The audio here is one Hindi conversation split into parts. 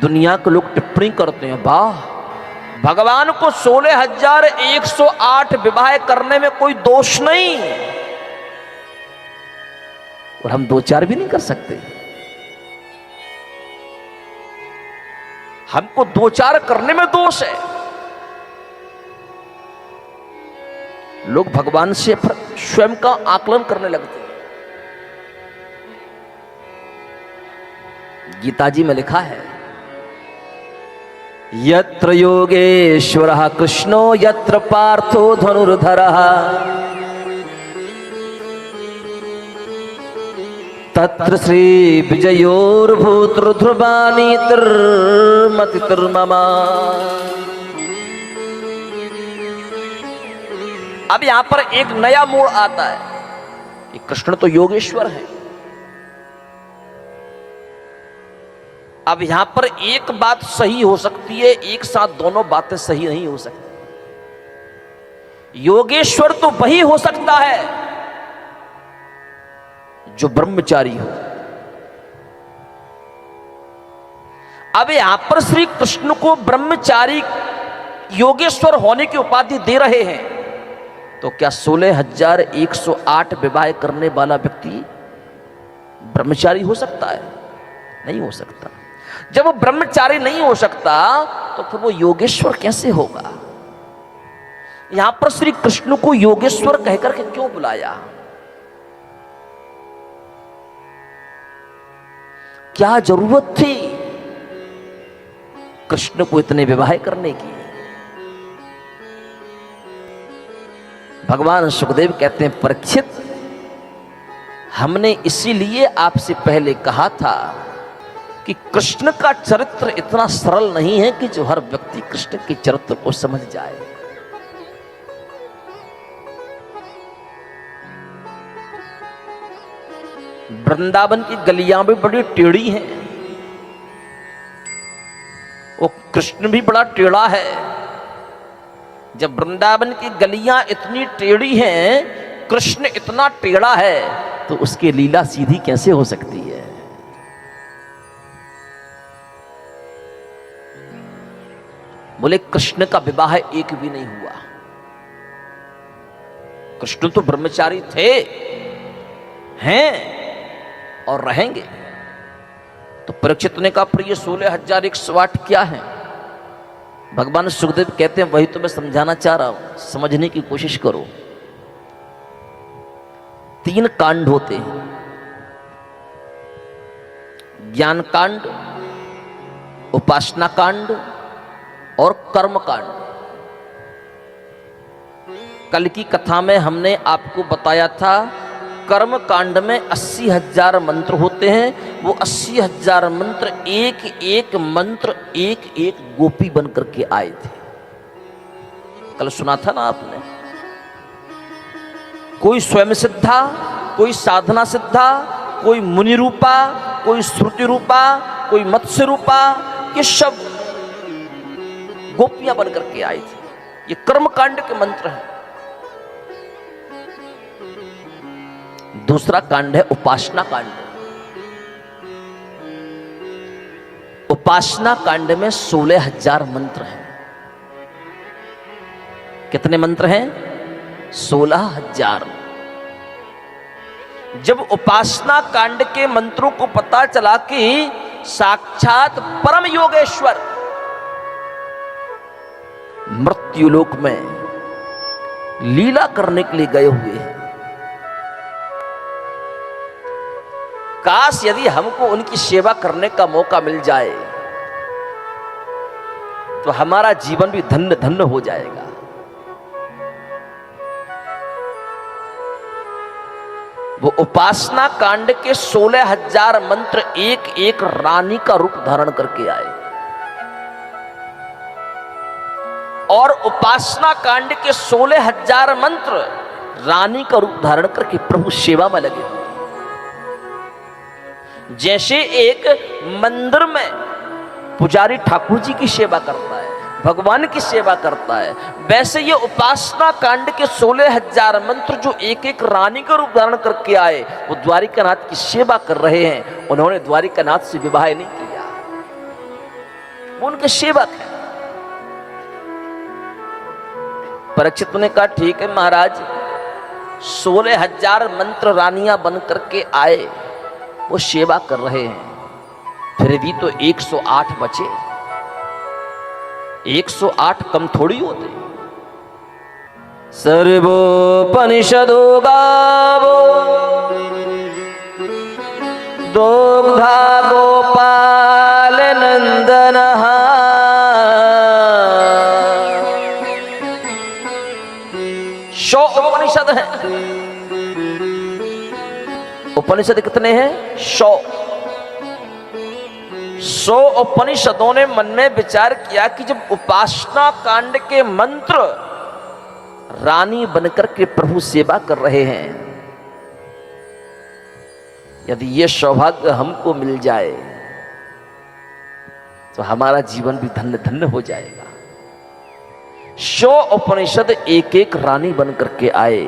दुनिया के लोग टिप्पणी करते हैं, वाह भगवान को 16,108 विवाह करने में कोई दोष नहीं, और हम 2-4 भी नहीं कर सकते। हमको 2-4 करने में दोष है। लोग भगवान से स्वयं का आकलन करने लगते हैं। गीता जी में लिखा है, यत्र योगेश्वरः कृष्णो यत्र पार्थो धनुर्धरः तत्र श्री विजयोर्भूतृध्रुवानीतिर्मतिर्मम। अब यहां पर एक नया मोड़ आता है कि कृष्ण तो योगेश्वर है। अब यहां पर एक बात सही हो सकती है, एक साथ दोनों बातें सही नहीं हो सकती। योगेश्वर तो वही हो सकता है जो ब्रह्मचारी हो। अब यहां पर श्री कृष्ण को ब्रह्मचारी योगेश्वर होने की उपाधि दे रहे हैं, तो क्या 16,108 विवाह करने वाला व्यक्ति ब्रह्मचारी हो सकता है? नहीं हो सकता। जब वो ब्रह्मचारी नहीं हो सकता तो फिर वो योगेश्वर कैसे होगा? यहां पर श्री कृष्ण को योगेश्वर कहकर के क्यों बुलाया? क्या जरूरत थी कृष्ण को इतने विवाह करने की? भगवान सुखदेव कहते हैं, परीक्षित, हमने इसीलिए आपसे पहले कहा था कि कृष्ण का चरित्र इतना सरल नहीं है कि जो हर व्यक्ति कृष्ण के चरित्र को समझ जाए। वृंदावन की गलियां भी बड़ी टेढ़ी हैं, वो कृष्ण भी बड़ा टेढ़ा है। जब वृंदावन की गलियां इतनी टेढ़ी हैं, कृष्ण इतना टेढ़ा है, तो उसकी लीला सीधी कैसे हो सकती है? बोले कृष्ण का विवाह एक भी नहीं हुआ। कृष्ण तो ब्रह्मचारी थे, हैं और रहेंगे। तो परीक्षित ने कहा, प्रिय 16,108 क्या है? भगवान सुखदेव कहते हैं, वही तो मैं समझाना चाह रहा हूं, समझने की कोशिश करो। 3 कांड होते हैं, ज्ञान कांड, उपासना कांड और कर्म कांड। कल की कथा में हमने आपको बताया था, कर्म कांड में 80,000 मंत्र होते हैं। वो 80,000 मंत्र एक एक मंत्र एक एक गोपी बन करके आए थे। कल सुना था ना आपने। कोई स्वयं सिद्धा, कोई साधना सिद्धा, कोई मुनि रूपा, कोई श्रुति रूपा, कोई मत्स्य रूपा, ये सब गोपियां बन करके आई थी। ये कर्म कांड के मंत्र हैं। दूसरा कांड है उपासना कांड। उपासना कांड में 16,000 मंत्र हैं। कितने मंत्र हैं? 16,000। जब उपासना कांड के मंत्रों को पता चला कि साक्षात परम योगेश्वर मृत्युलोक में लीला करने के लिए गए हुए हैं, काश यदि हमको उनकी सेवा करने का मौका मिल जाए तो हमारा जीवन भी धन्य धन्य हो जाएगा। वो उपासना कांड के 16,000 मंत्र एक एक रानी का रूप धारण करके आए, और उपासना कांड के 16,000 मंत्र रानी का रूप धारण करके प्रभु सेवा में लगे। जैसे एक मंदिर में पुजारी ठाकुर जी की सेवा करता है, भगवान की सेवा करता है, वैसे ये उपासना कांड के 16,000 मंत्र जो एक एक रानी का रूप धारण करके आए, वो द्वारिकानाथ की सेवा कर रहे हैं। उन्होंने द्वारिकानाथ से विवाह नहीं किया। वो उनके सेवक हैं। परीक्षित ने कहा ठीक है महाराज, 16,000 मंत्र रानियां बन करके आए, वो सेवा कर रहे हैं, फिर भी तो 108 बचे। 108 कम थोड़ी होते। सर्वोपनिषदो गावो दोग्धा गोपाल नंदनः। 100 उपनिषद हैं। उपनिषद कितने हैं? 100। 100 उपनिषदों ने मन में विचार किया कि जब उपासना कांड के मंत्र रानी बनकर के प्रभु सेवा कर रहे हैं, यदि ये सौभाग्य हमको मिल जाए तो हमारा जीवन भी धन्य धन्य हो जाएगा। 100 उपनिषद एक एक रानी बन करके आए,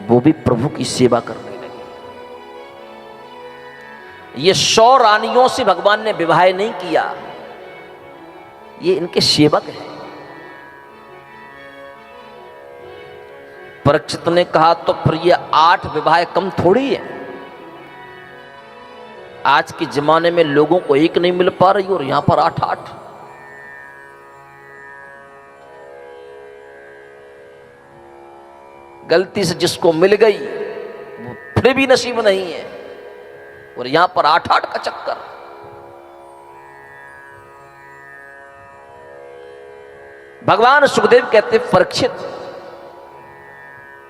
वो भी प्रभु की सेवा करने लगे। ये 100 रानियों से भगवान ने विवाह नहीं किया, ये इनके सेवक हैं। परीक्षित ने कहा तो फिर ये 8 विवाह कम थोड़ी है। आज के जमाने में लोगों को एक नहीं मिल पा रही और यहां पर 8-8। गलती से जिसको मिल गई वो फिर भी नसीब नहीं है, और यहां पर 8-8 का चक्कर। भगवान सुखदेव कहते परीक्षित,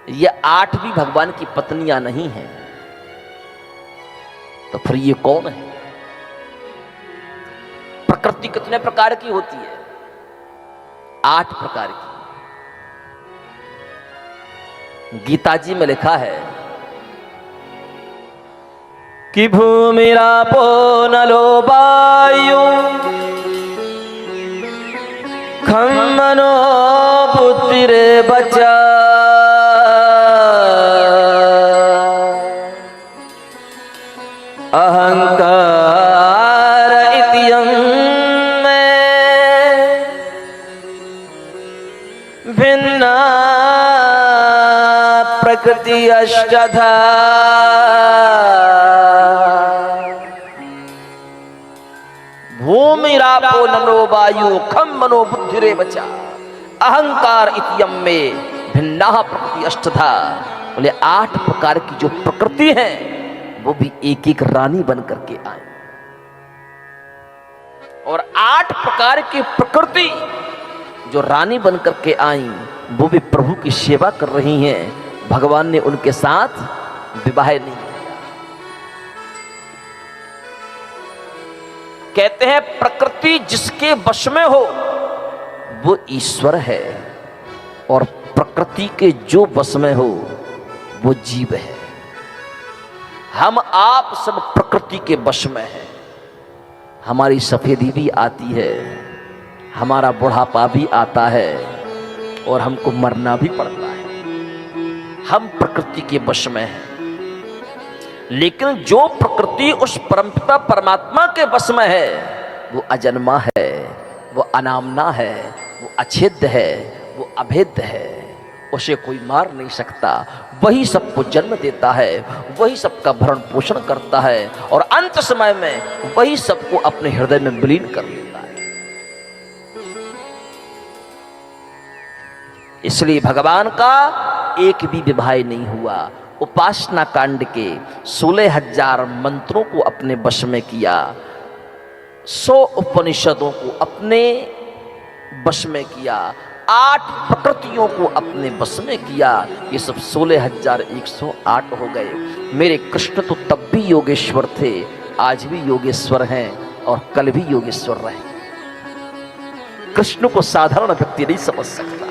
ये 8 भी भगवान की पत्नियां नहीं हैं, तो फिर ये कौन है? प्रकृति कितने प्रकार की होती है? 8 प्रकार की। गीता जी में लिखा है कि भूमिरापो नलो वायु खम मनो बुद्धिरेवच अहंकार इत्यं में भिन्ना प्रकृति अष्टधा। भूमिरापो नलो वायु खम मनो बुद्धिरेवच अहंकार इत्यं में भिन्ना प्रकृति अष्टधा। बोले 8 प्रकार की जो प्रकृति है वो भी एक एक रानी बन करके आए, और 8 प्रकार की प्रकृति जो रानी बन करके आई वो भी प्रभु की सेवा कर रही हैं। भगवान ने उनके साथ विवाह नहीं किया। कहते हैं प्रकृति जिसके वश में हो वो ईश्वर है, और प्रकृति के जो वश में हो वो जीव है। हम आप सब प्रकृति के वश में हैं। हमारी सफेदी भी आती है, हमारा बुढ़ापा भी आता है, और हमको मरना भी पड़ता है। हम प्रकृति के वश में हैं। लेकिन जो प्रकृति उस परमपिता परमात्मा के वश में है वो अजन्मा है, वो अनामना है, वो अछेद्य है, वो अभेद्य है। उसे कोई मार नहीं सकता। वही सबको जन्म देता है, वही सबका भरण पोषण करता है, और अंत समय में वही सबको अपने हृदय में विलीन कर लेता है। इसलिए भगवान का एक भी विवाह नहीं हुआ। उपासना कांड के 16,000 मंत्रों को अपने वश में किया, 100 उपनिषदों को अपने वश में किया, 8 प्रकृतियों को अपने वश में किया। ये सब 16,108 हो गए। मेरे कृष्ण तो तब भी योगेश्वर थे, आज भी योगेश्वर हैं, और कल भी योगेश्वर रहेंगे। कृष्ण को साधारण व्यक्ति नहीं समझ सकता।